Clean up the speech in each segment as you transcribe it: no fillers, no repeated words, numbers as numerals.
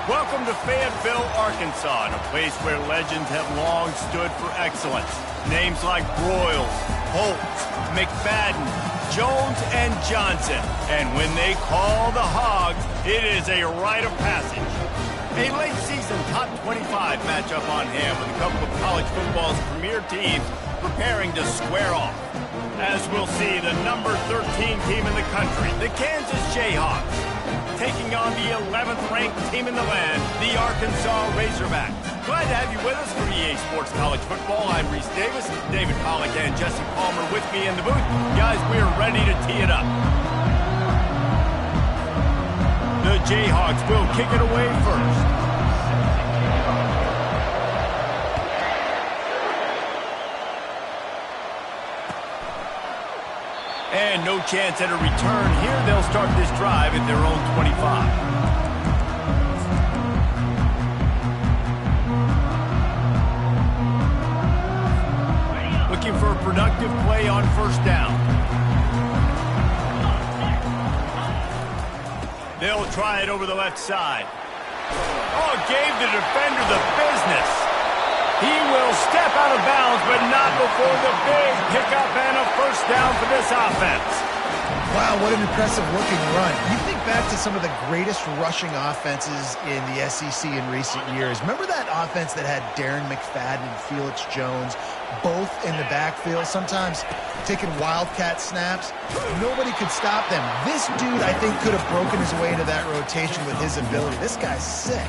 Welcome to Fayetteville, Arkansas, a place where legends have long stood for excellence. Names like Broyles, Holtz, McFadden, Jones, and Johnson. And when they call the Hogs, it is a rite of passage. A late-season top 25 matchup on hand with a couple of college football's premier teams preparing to square off. As we'll see, the number 13 team in the country, the Kansas Jayhawks, taking on the 11th-ranked team in the land, the Arkansas Razorbacks. Glad to have you with us for EA Sports College Football. I'm Reese Davis, David Pollack and Jesse Palmer with me in the booth. Guys, we're ready to tee it up. The Jayhawks will kick it away first. And no chance at a return here. They'll start this drive at their own 25. Looking for a productive play on first down. They'll try it over the left side. Oh, gave the defender the business. He will step out of bounds, but not before the big pickup and a first down for this offense. Wow, what an impressive-looking run. You think back to some of the greatest rushing offenses in the SEC in recent years. Remember that offense that had Darren McFadden and Felix Jones both in the backfield, sometimes taking wildcat snaps? Nobody could stop them. This dude, I think, could have broken his way into that rotation with his ability. This guy's sick.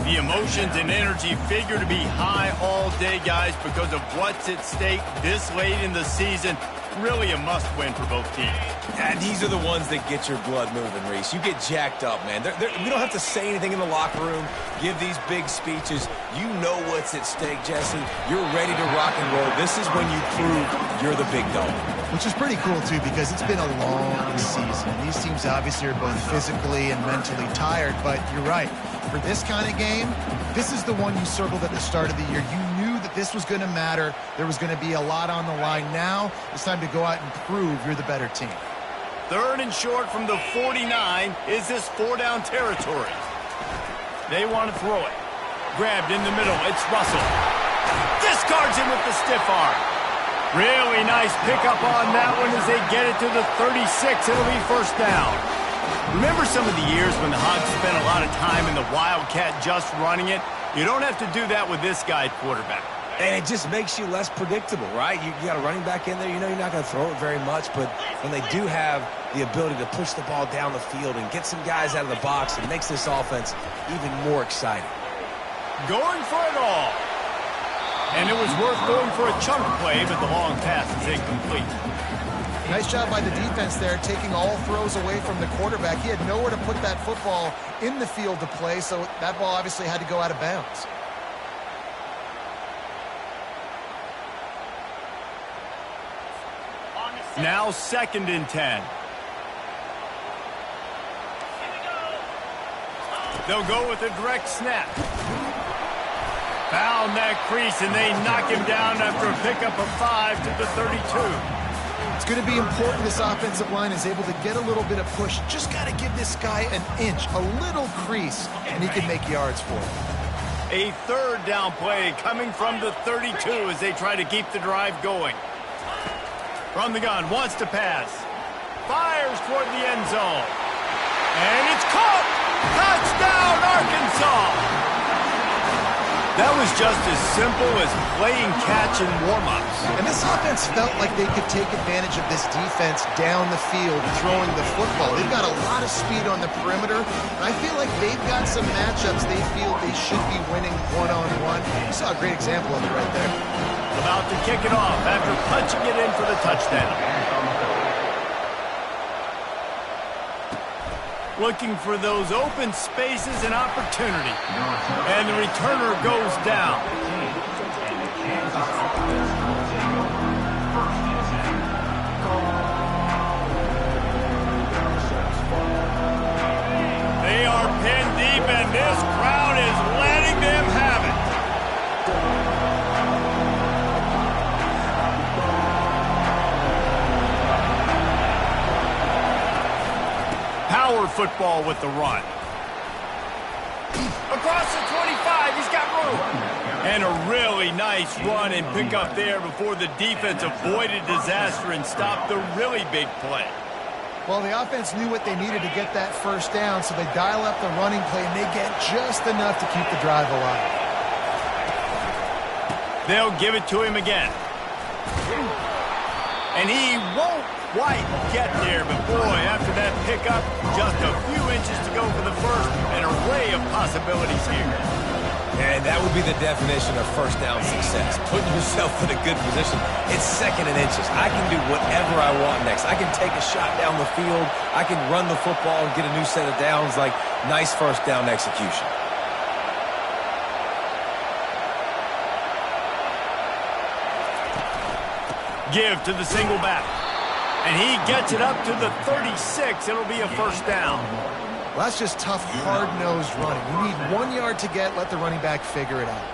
The emotions and energy figure to be high all day, guys, because of what's at stake this late in the season. Really a must-win for both teams. And these are the ones that get your blood moving, Reese. You get jacked up, man. We don't have to say anything in the locker room, give these big speeches. You know what's at stake, Jesse. You're ready to rock and roll. This is when you prove you're the big dog. Which is pretty cool, too, because it's been a long season. These teams obviously are both physically and mentally tired, but you're right. For this kind of game, this is the one you circled at the start of the year. You knew that this was going to matter. There was going to be a lot on the line. Now it's time to go out and prove you're the better team. Third and short from the 49. Is this four-down territory? They want to throw it. Grabbed in the middle. It's Russell. Discards him with the stiff arm. Really nice pickup on that one as they get it to the 36. It'll be first down. Remember some of the years when the Hogs spent a lot of time in the Wildcat just running it? You don't have to do that with this guy quarterback. And it just makes you less predictable, right? You got a running back in there. You know you're not going to throw it very much, but when they do have the ability to push the ball down the field and get some guys out of the box, it makes this offense even more exciting. Going for it all. And it was worth going for a chunk play, but the long pass is incomplete. Nice job by the defense there, taking all throws away from the quarterback. He had nowhere to put that football in the field to play, so that ball obviously had to go out of bounds. Now 2nd and 10. They'll go with a direct snap. Found that crease, and they knock him down after a pickup of 5 to the 32. It's going to be important this offensive line is able to get a little bit of push. Just got to give this guy an inch, a little crease, and he can make yards for it. A third down play coming from the 32 as they try to keep the drive going. From the gun, wants to pass. Fires toward the end zone. And it's caught! Touchdown, Arkansas! That was just as simple as playing catch in warm-ups. And this offense felt like they could take advantage of this defense down the field, throwing the football. They've got a lot of speed on the perimeter, and I feel like they've got some matchups they feel they should be winning one-on-one. You saw a great example of it right there. About to kick it off after punching it in for the touchdown. Looking for those open spaces and opportunity. And the returner goes down. They are pinned deep, and this crowd is letting them have it. Power football with the run. He's got room. And a really nice run and pick up there before the defense avoided disaster and stopped the really big play. Well, the offense knew what they needed to get that first down, so they dial up the running play, and they get just enough to keep the drive alive. They'll give it to him again. And he won't quite get there, but boy, after that pickup, just a few inches to go for the first, an array of possibilities here. And that would be the definition of first down success. Putting yourself in a good position. It's second and inches. I can do whatever I want next. I can take a shot down the field. I can run the football and get a new set of downs. Like, nice first down execution. Give to the single back. And he gets it up to the 36. It'll be a first down. Well, that's just tough, hard-nosed running. You need 1 yard to get, let the running back figure it out.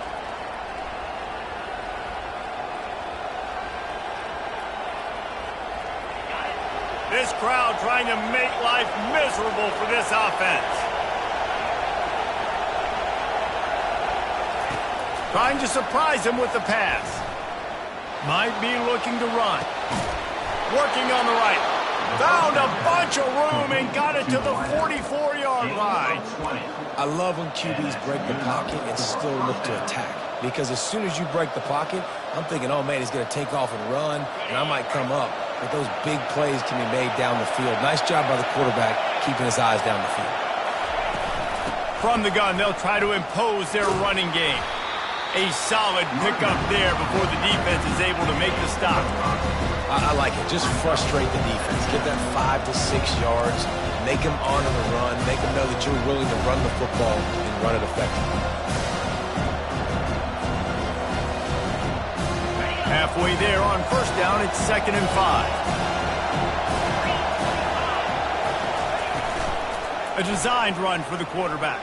This crowd trying to make life miserable for this offense. Trying to surprise him with the pass. Might be looking to run. Working on the right. Found a bunch of room and got it to the 44-yard line. I love when QBs break the pocket and still look to attack. Because as soon as you break the pocket, I'm thinking, oh, man, he's going to take off and run, and I might come up. But those big plays can be made down the field. Nice job by the quarterback keeping his eyes down the field. From the gun, they'll try to impose their running game. A solid pickup there before the defense is able to make the stop. I like it. Just frustrate the defense. Get that 5 to 6 yards. Make them honor the run. Make them know that you're willing to run the football and run it effectively. Halfway there on first down, it's 2nd and 5. A designed run for the quarterback.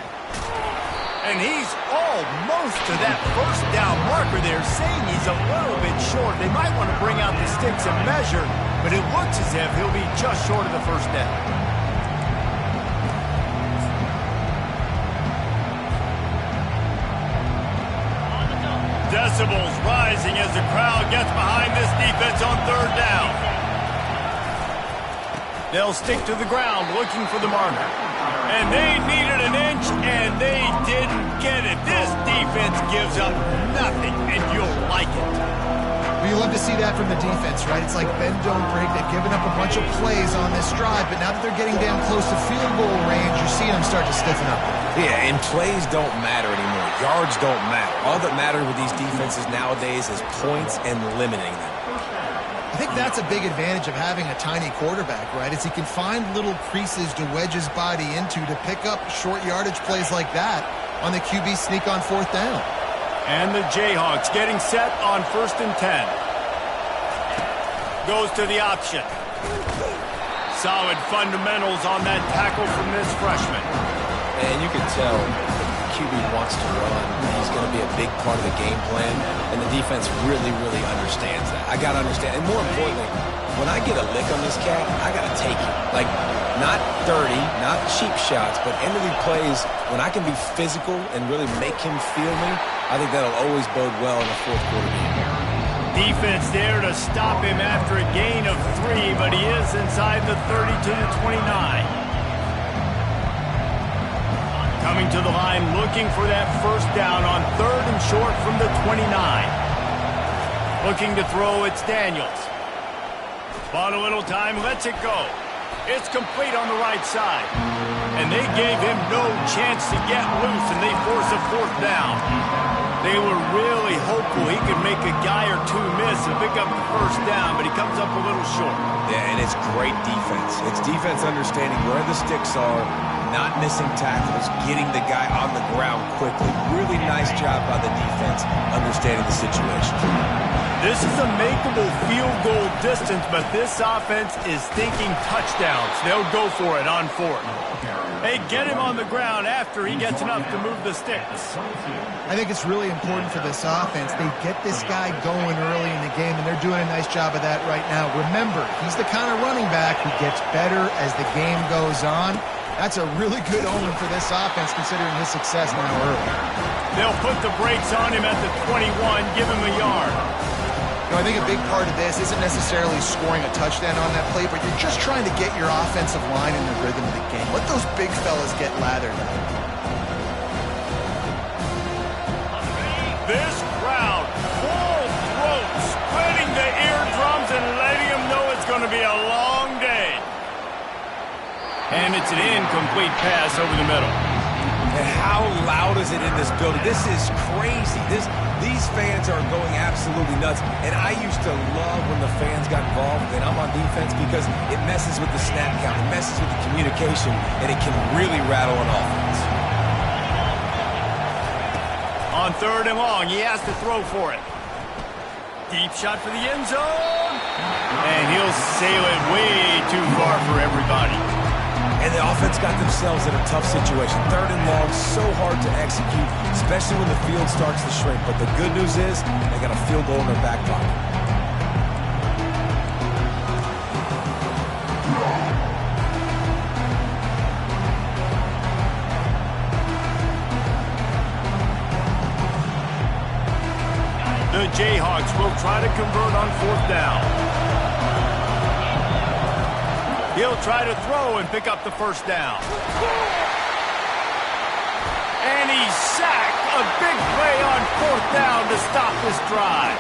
And he's almost to that first down marker there, saying he's a little bit short. They might want to bring out the sticks and measure, but it looks as if he'll be just short of the first down. Decibels rising as the crowd gets behind this defense on 3rd down. They'll stick to the ground looking for the marker. And they needed an inch, and they didn't get it. This defense gives up nothing, and you'll like it. Well, you love to see that from the defense, right? It's like bend, don't break. They've given up a bunch of plays on this drive, but now that they're getting down close to field goal range, you're seeing them start to stiffen up. Yeah, and plays don't matter anymore. Yards don't matter. All that matters with these defenses nowadays is points and limiting them. I think that's a big advantage of having a tiny quarterback, right? Is he can find little creases to wedge his body into to pick up short yardage plays like that on the QB sneak on 4th down. And the Jayhawks getting set on 1st and 10. Goes to the option. Solid fundamentals on that tackle from this freshman. And you can tell QB wants to run. He's going to be a big part of the game plan, and the defense really, really understands that. I got to understand, and more importantly, when I get a lick on this cat, I got to take it. Like, not dirty, not cheap shots, but end-of-the plays, when I can be physical and really make him feel me, I think that'll always bode well in the 4th quarter game. Defense there to stop him after a gain of 3, but he is inside the 30 to the 29. Coming to the line, looking for that first down on 3rd and short from the 29. Looking to throw, it's Daniels. Bought a little time, lets it go. It's complete on the right side. And they gave him no chance to get loose, and they force a 4th down. They were really hopeful he could make a guy or two miss and pick up the first down, but he comes up a little short. Yeah, and it's great defense. It's defense understanding where the sticks are, not missing tackles, getting the guy on the ground quickly. Really nice job by the defense understanding the situation. This is a makeable field goal distance, but this offense is thinking touchdowns. They'll go for it on 4th. They get him on the ground after he gets enough to move the sticks. I think it's really important for this offense. They get this guy going early in the game, and they're doing a nice job of that right now. Remember, he's the kind of running back who gets better as the game goes on. That's a really good omen for this offense, considering his success now early. They'll put the brakes on him at the 21, give him a yard. You know, I think a big part of this isn't necessarily scoring a touchdown on that play, but you're just trying to get your offensive line in the rhythm of the game. Let those big fellas get lathered. This crowd, full throat, splitting the eardrums and letting them know it's going to be a long day. And it's an incomplete pass over the middle. And how loud is it in this building? This is crazy. These fans are going absolutely nuts. And I used to love when the fans got involved, and I'm on defense, because it messes with the snap count, it messes with the communication, and it can really rattle an offense. On 3rd and long, he has to throw for it. Deep shot for the end zone. And he'll sail it way too far for everybody. And the offense got themselves in a tough situation. 3rd and long, so hard to execute, especially when the field starts to shrink. But the good news is they got a field goal in their back pocket. The Jayhawks will try to convert on 4th down. He'll try to throw and pick up the 1st down. And he's sacked. A big play on 4th down to stop this drive.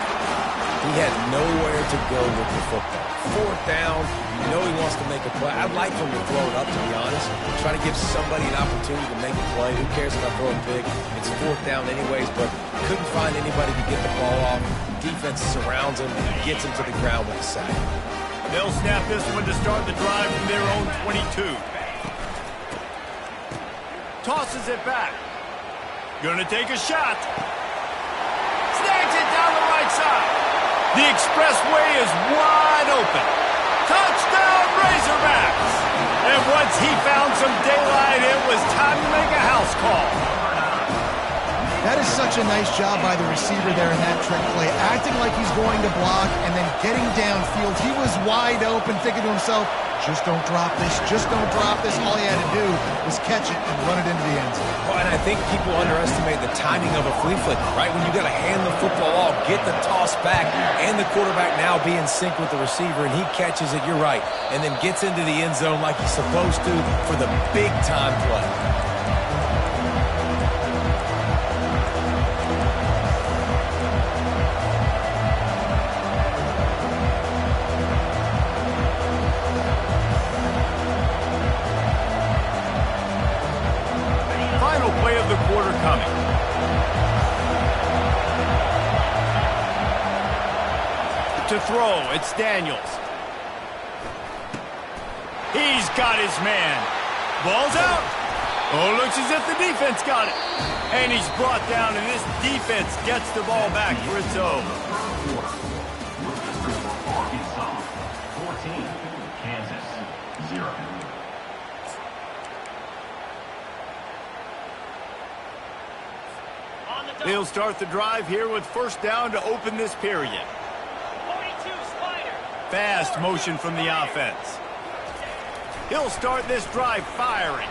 He had nowhere to go with the football. 4th down, you know he wants to make a play. I'd like for him to throw it up, to be honest. Try to give somebody an opportunity to make a play. Who cares if I throw it big? It's 4th down anyways, but couldn't find anybody to get the ball off. Defense surrounds him and gets him to the ground with a sack. They'll snap this one to start the drive from their own 22. Tosses it back. Gonna take a shot. Snags it down the right side. The expressway is wide open. Touchdown, Razorbacks! And once he found some daylight, it was time to make a house call. That is such a nice job by the receiver there in that trick play, acting like he's going to block and then getting downfield. He was wide open, thinking to himself, just don't drop this, just don't drop this. All he had to do was catch it and run it into the end zone. Well, and I think people underestimate the timing of a flea flicker, right? When you got to hand the football off, get the toss back, and the quarterback now be in sync with the receiver, and he catches it, you're right, and then gets into the end zone like he's supposed to for the big-time play. To throw, it's Daniels. He's got his man. Ball's out. Oh, looks as if the defense got it. And he's brought down, and this defense gets the ball back for its own. 14, Kansas, 0. They'll start the drive here with 1st down to open this period. Fast motion from the offense. He'll start this drive firing.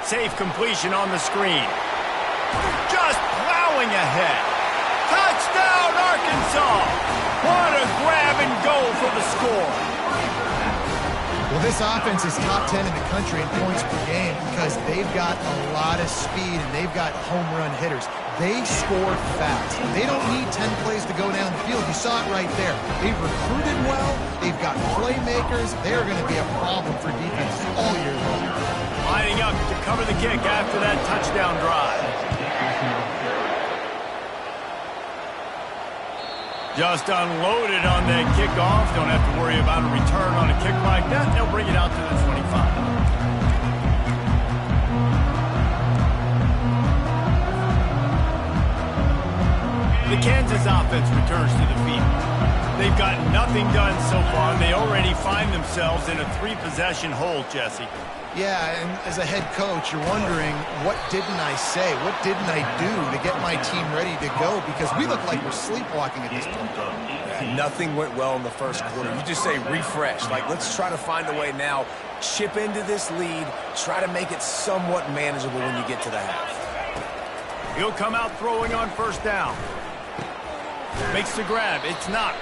Safe completion on the screen. Just plowing ahead. Touchdown, Arkansas! What a grab and go for the score. Well, this offense is top 10 in the country in points per game because they've got a lot of speed and they've got home run hitters. They score fast. They don't need 10 plays to go down the field. You saw it right there. They've recruited well. They've got playmakers. They're going to be a problem for defense all year long. Lining up to cover the kick after that touchdown drive. Just unloaded on that kickoff. Don't have to worry about a return on a kick like that. They'll bring it out to the 25. The Kansas offense returns to the field. They've got nothing done so far. They already find themselves in a 3-possession hole, Jesse. Yeah, and as a head coach, you're wondering, what didn't I say? What didn't I do to get my team ready to go? Because we look like we're sleepwalking at this point. Yeah, nothing went well in the first quarter. You just say refresh. Like, let's try to find a way now, chip into this lead, try to make it somewhat manageable when you get to the half. He'll come out throwing on first down. Makes the grab. It's Knox.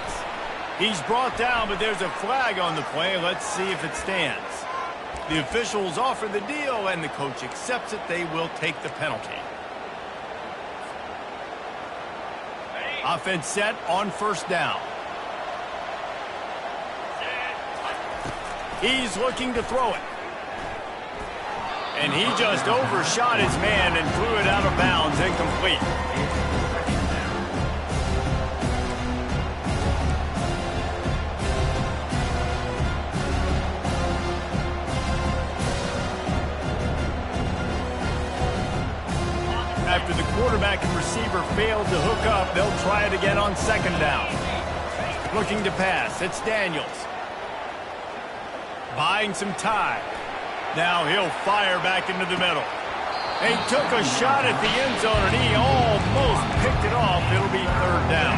He's brought down, but there's a flag on the play. Let's see if it stands. The officials offer the deal, and the coach accepts it. They will take the penalty. Offense set on first down. He's looking to throw it. And he just overshot his man and threw it out of bounds, incomplete. After the quarterback and receiver failed to hook up, they'll try it again on second down. Looking to pass, it's Daniels. Buying some time. Now he'll fire back into the middle. He took a shot at the end zone, and he almost picked it off. It'll be third down.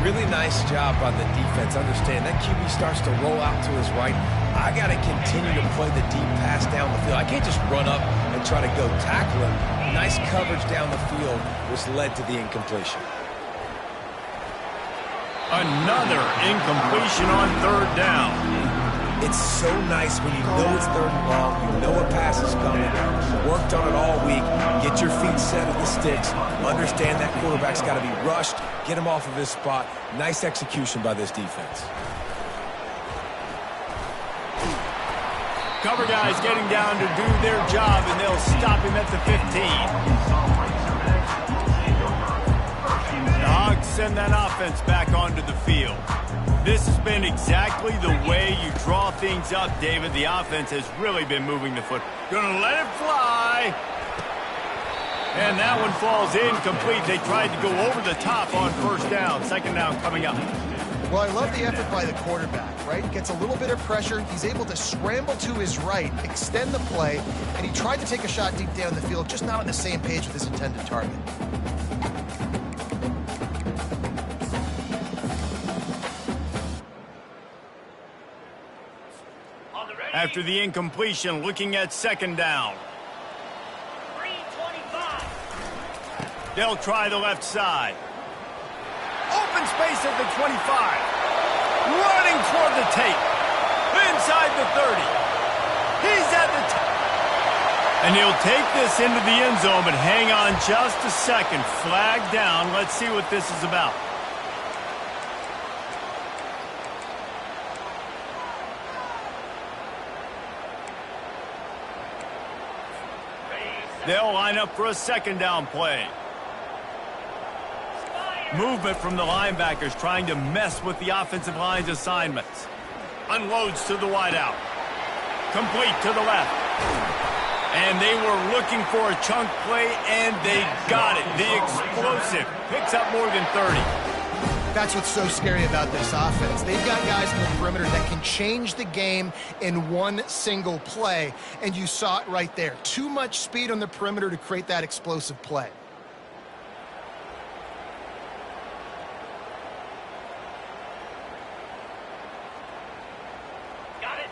Really nice job by the defense. Understand, that QB starts to roll out to his right. I got to continue to play the deep pass down the field. I can't just run up and try to go tackle him. Nice coverage down the field, which led to the incompletion. Another incompletion on third down. It's so nice when you know it's third and long, you know a pass is coming, you worked on it all week, get your feet set at the sticks, understand that quarterback's got to be rushed, get him off of his spot. Nice execution by this defense. Cover guys getting down to do their job, and they'll stop him at the 15. The Hogs send that offense back onto the field. This has been exactly the way you draw things up, David. The offense has really been moving the foot. Gonna let it fly. And that one falls incomplete. They tried to go over the top on first down. Second down coming up. Well, I love the effort by the quarterback, right? Gets a little bit of pressure. He's able to scramble to his right, extend the play, and he tried to take a shot deep down the field, just not on the same page with his intended target. After the incompletion, looking at second down. 325. They'll try the left side. Open space at the 25. Running toward the tape. Inside the 30. He's at the and he'll take this into the end zone, but hang on just a second. Flag down. Let's see what this is about. They'll line up for a second down play. Movement from the linebackers trying to mess with the offensive line's assignments. Unloads to the wideout. Complete to the left. And they were looking for a chunk play, and they got it. The explosive picks up more than 30. That's what's so scary about this offense. They've got guys in the perimeter that can change the game in one single play, and you saw it right there. Too much speed on the perimeter to create that explosive play.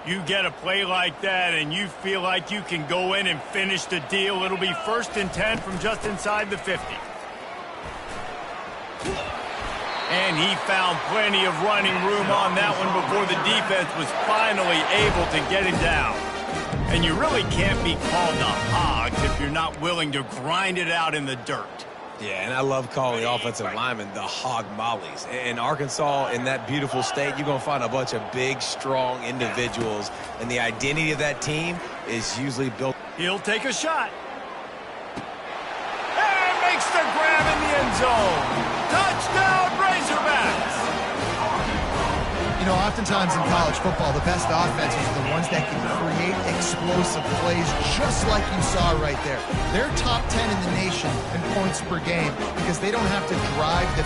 You get a play like that, and you feel like you can go in and finish the deal. It'll be 1st and 10 from just inside the 50. And he found plenty of running room on that one before the defense was finally able to get him down. And you really can't be called the Hogs if you're not willing to grind it out in the dirt. Yeah, and I love calling the offensive linemen the hog mollies. In Arkansas, in that beautiful state, you're going to find a bunch of big, strong individuals. And the identity of that team is usually built. He'll take a shot. And makes the grab in the end zone. Touchdown, Razorbacks! You know, oftentimes in college football, the best offenses are the ones that can create explosive plays just like you saw right there. They're top 10 in the nation in points per game because they don't have to drive the